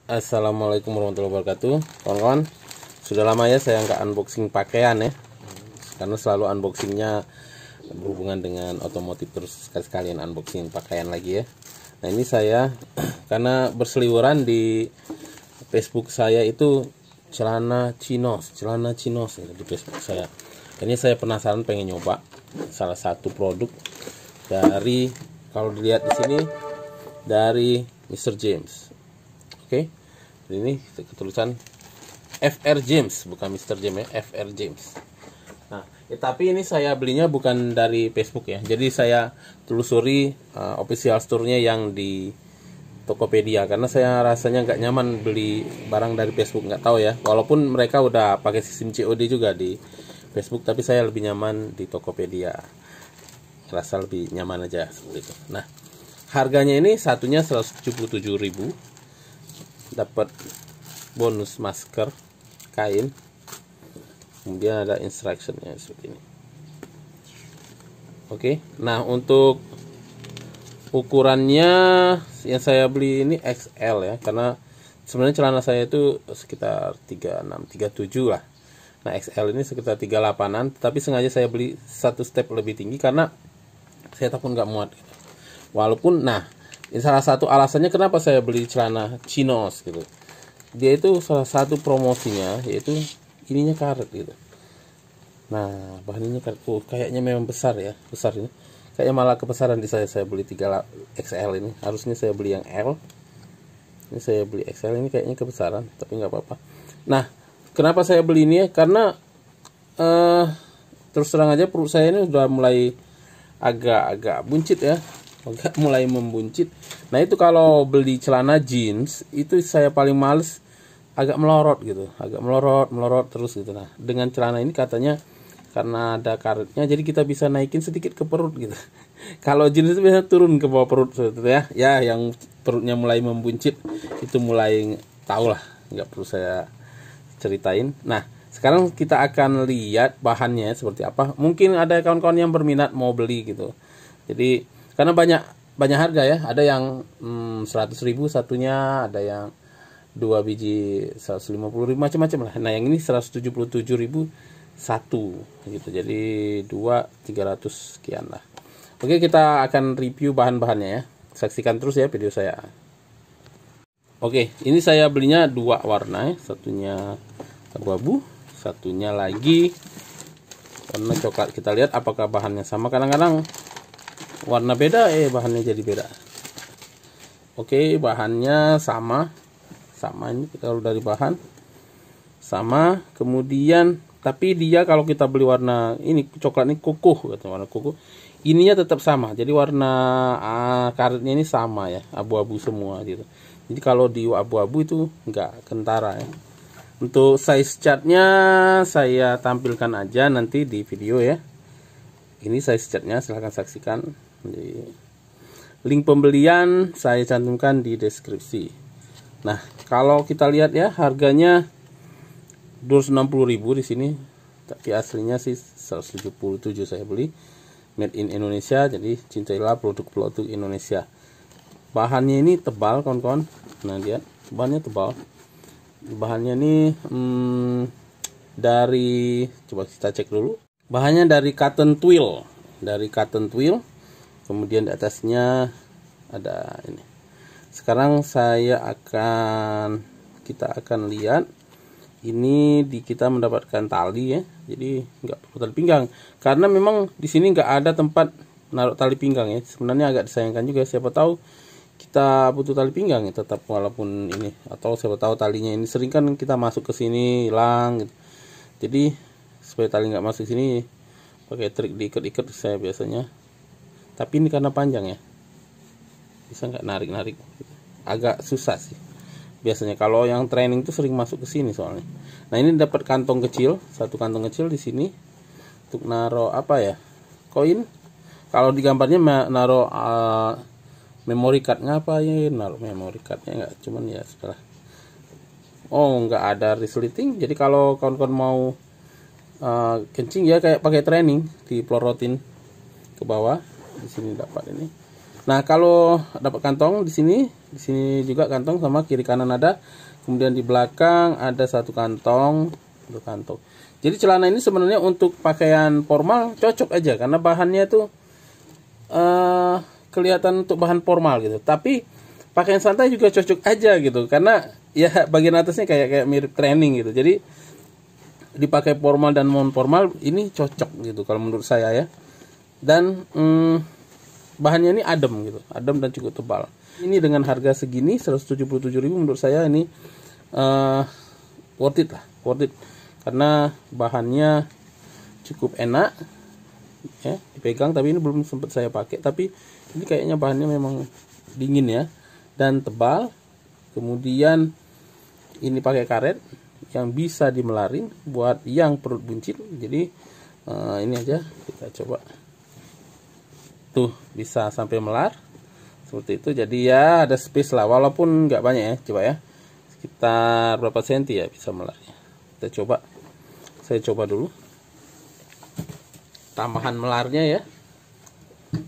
Assalamualaikum warahmatullahi wabarakatuh, kawan-kawan. Sudah lama ya saya nggak unboxing pakaian ya, karena selalu unboxingnya berhubungan dengan otomotif, terus sekali-sekalian unboxing pakaian lagi ya. Nah ini saya karena berseliweran di Facebook saya itu celana chinos ya, di Facebook saya. Ini saya penasaran, pengen nyoba salah satu produk dari, kalau dilihat di sini, dari Mr. James. Oke, ini tulisan FR James, bukan Mr. James ya, FR James. Nah, tapi ini saya belinya bukan dari Facebook ya. Jadi saya telusuri official store-nya yang di Tokopedia, karena saya rasanya nggak nyaman beli barang dari Facebook, nggak tahu ya. Walaupun mereka udah pakai sistem COD juga di Facebook, tapi saya lebih nyaman di Tokopedia. Rasa lebih nyaman aja seperti itu. Nah, harganya ini satunya 177.000. Dapat bonus masker kain, kemudian ada instructionnya seperti ini. Oke, nah untuk ukurannya yang saya beli ini XL ya, karena sebenarnya celana saya itu sekitar 36 37 lah. Nah XL ini sekitar 38an, tapi sengaja saya beli satu step lebih tinggi karena saya takut nggak muat gitu. Walaupun ini salah satu alasannya kenapa saya beli celana chinos gitu. Dia itu salah satu promosinya yaitu ininya karet gitu. Nah, bahannya karet. Kayaknya memang besar ya, besar ini. Kayaknya malah kebesaran di saya beli 3 XL ini. Harusnya saya beli yang L. Ini saya beli XL, ini kayaknya kebesaran, tapi nggak apa-apa. Nah, kenapa saya beli ini ya? Karena terus terang aja perut saya ini udah mulai agak buncit ya. Mulai membuncit. Nah itu kalau beli celana jeans itu saya paling males, agak melorot gitu, agak melorot terus gitu. Nah dengan celana ini katanya karena ada karetnya, jadi kita bisa naikin sedikit ke perut gitu. Kalau jeans itu biasanya turun ke bawah perut gitu ya. Ya yang perutnya mulai membuncit itu mulai tahu lah, nggak perlu saya ceritain. Nah sekarang kita akan lihat bahannya seperti apa. Mungkin ada kawan-kawan yang berminat mau beli gitu. Jadi karena banyak harga ya, ada yang 100.000 satunya, ada yang 2 biji 150.000, macam-macam lah. Nah yang ini 177.000 satu gitu, jadi 300 sekian lah. Oke, kita akan review bahan-bahannya ya, saksikan terus ya video saya. Oke, ini saya belinya 2 warna ya, satunya abu-abu, satunya lagi warna coklat. Kita lihat apakah bahannya sama. Kadang-kadang warna beda, bahannya jadi beda. Oke, bahannya sama ini kalau dari bahan sama. Kemudian tapi dia kalau kita beli warna ini coklat ini kukuh, warna kukuh, ininya tetap sama. Jadi warna karetnya ini sama ya, abu-abu semua gitu. Jadi kalau di abu-abu itu enggak kentara ya. Untuk size chartnya saya tampilkan aja nanti di video ya. Ini size chartnya, silahkan saksikan. Link pembelian saya cantumkan di deskripsi. Nah, kalau kita lihat ya, harganya 260.000 di sini, tapi aslinya sih 177 saya beli. Made in Indonesia, jadi cintailah produk-produk Indonesia. Bahannya ini tebal, kawan-kawan. Nah, lihat, bahannya tebal. Bahannya ini dari, coba kita cek dulu. Bahannya dari cotton twill, kemudian di atasnya ada ini. Sekarang kita akan lihat ini, kita mendapatkan tali ya, jadi nggak perlu tali pinggang karena memang di sini nggak ada tempat naruh tali pinggang ya. Sebenarnya agak disayangkan juga, siapa tahu kita butuh tali pinggang ya tetap, walaupun ini, atau siapa tahu talinya ini sering kan kita masuk ke sini hilang gitu. Jadi supaya tali nggak masuk sini pakai trik diikat-ikat saya biasanya, tapi ini karena panjang ya, bisa nggak narik-narik, agak susah sih biasanya. Kalau yang training tuh sering masuk ke sini soalnya. Nah ini dapat kantong kecil, satu kantong kecil di sini untuk naruh apa ya, koin. Kalau di gambarnya naruh memory card, ngapain naruh memory cardnya, nggak, cuman ya setelah nggak ada resleting. Jadi kalau kawan-kawan mau kencing ya kayak pakai training, dipelorotin ke bawah. Di sini dapat ini. Nah, kalau dapat kantong di sini juga kantong, sama kiri kanan ada. Kemudian di belakang ada satu kantong, dua kantong. Jadi celana ini sebenarnya untuk pakaian formal cocok aja karena bahannya tuh kelihatan untuk bahan formal gitu. Tapi pakaian santai juga cocok aja gitu karena ya bagian atasnya kayak mirip training gitu. Jadi dipakai formal dan non formal ini cocok gitu kalau menurut saya ya. Dan bahannya ini adem gitu, adem dan cukup tebal. Ini dengan harga segini 177.000 menurut saya ini worth it lah, worth it karena bahannya cukup enak ya dipegang, tapi ini belum sempat saya pakai, tapi ini kayaknya bahannya memang dingin ya dan tebal. Kemudian ini pakai karet yang bisa dimelarin buat yang perut buncit. Jadi ini aja kita coba. Tuh bisa sampai melar seperti itu. Jadi ya ada space lah walaupun nggak banyak ya. Coba ya sekitar berapa senti ya bisa melarnya. Kita coba, saya coba dulu tambahan melarnya ya,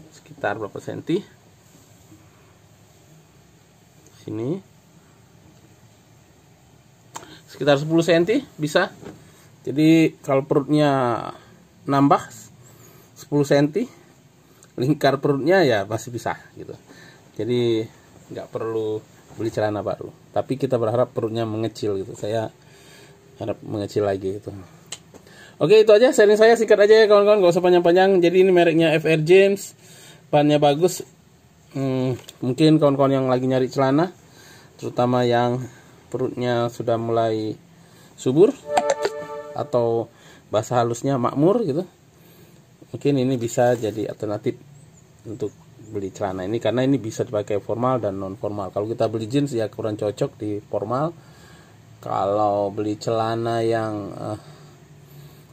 sekitar berapa senti sini, sekitar 10 cm bisa. Jadi kalau perutnya nambah 10 cm, lingkar perutnya ya masih bisa gitu. Jadi nggak perlu beli celana baru, tapi kita berharap perutnya mengecil gitu. Saya harap mengecil lagi gitu. Oke, itu aja sharing saya, singkat aja ya kawan-kawan, gak usah panjang-panjang. Jadi ini mereknya FR Jeans, bahannya bagus. Mungkin kawan-kawan yang lagi nyari celana, terutama yang perutnya sudah mulai subur atau bahasa halusnya makmur gitu, mungkin ini bisa jadi alternatif untuk beli celana ini karena ini bisa dipakai formal dan non formal. Kalau kita beli jeans ya kurang cocok di formal. Kalau beli celana yang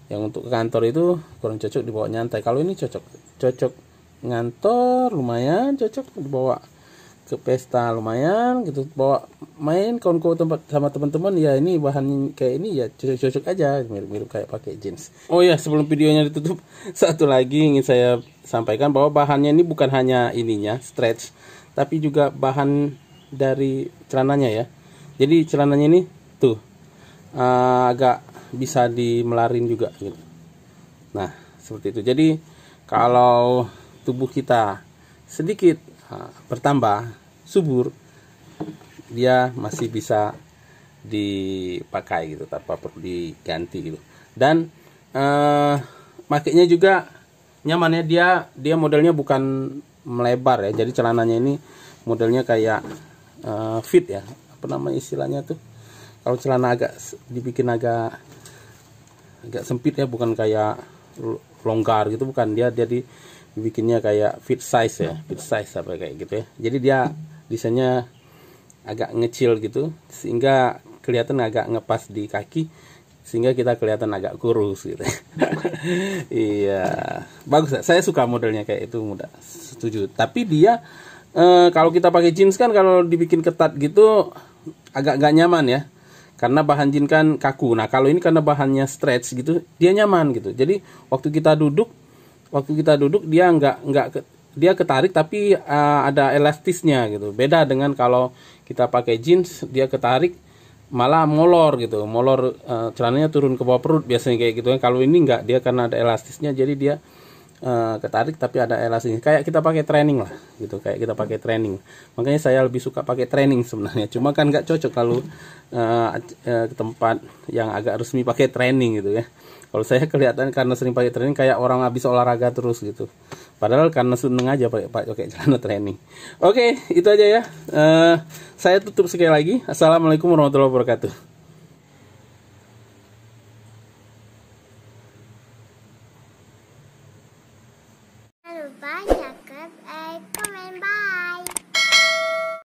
untuk ke kantor itu kurang cocok dibawa nyantai. Kalau ini cocok ngantor, lumayan cocok dibawa ke pesta, lumayan gitu, bawa main kawan-kawan tempat sama teman-teman ya. Ini bahan kayak ini ya cocok aja, mirip-mirip kayak pakai jeans. Oh ya, sebelum videonya ditutup, satu lagi ingin saya sampaikan bahwa bahannya ini bukan hanya ininya stretch, tapi juga bahan dari celananya ya. Jadi celananya ini tuh agak bisa dimelarin juga gitu. Nah seperti itu. Jadi kalau tubuh kita sedikit bertambah subur, dia masih bisa dipakai gitu tanpa perlu diganti gitu. Dan makainya juga nyaman ya. Dia modelnya bukan melebar ya. Jadi celananya ini modelnya kayak fit ya. Apa namanya istilahnya tuh? Kalau celana agak dibikin agak sempit ya, bukan kayak longgar gitu, bukan. Dia dibikinnya kayak fit size ya, fit size apa kayak gitu ya. Jadi dia desainnya agak ngecil gitu sehingga kelihatan agak ngepas di kaki, sehingga kita kelihatan agak kurus gitu. Iya, bagus. Saya suka modelnya kayak itu, mudah setuju. Tapi dia kalau kita pakai jeans kan kalau dibikin ketat gitu agak gak nyaman ya. Karena bahan jeans kan kaku. Nah, kalau ini karena bahannya stretch gitu, dia nyaman gitu. Jadi waktu kita duduk dia dia ketarik tapi ada elastisnya gitu. Beda dengan kalau kita pakai jeans dia ketarik malah molor gitu. Molor celananya turun ke bawah perut biasanya kayak gitu. Kalau ini enggak, dia karena ada elastisnya jadi dia ketarik tapi ada elastisnya. Kayak kita pakai training lah gitu, kayak kita pakai training. Makanya saya lebih suka pakai training sebenarnya. Cuma kan nggak cocok kalau ke tempat yang agak resmi pakai training gitu ya. Kalau saya kelihatan karena sering pakai training kayak orang habis olahraga terus gitu. Padahal karena seneng aja pakai celana training. Oke, itu aja ya. Saya tutup sekali lagi. Assalamualaikum warahmatullahi wabarakatuh. Lupa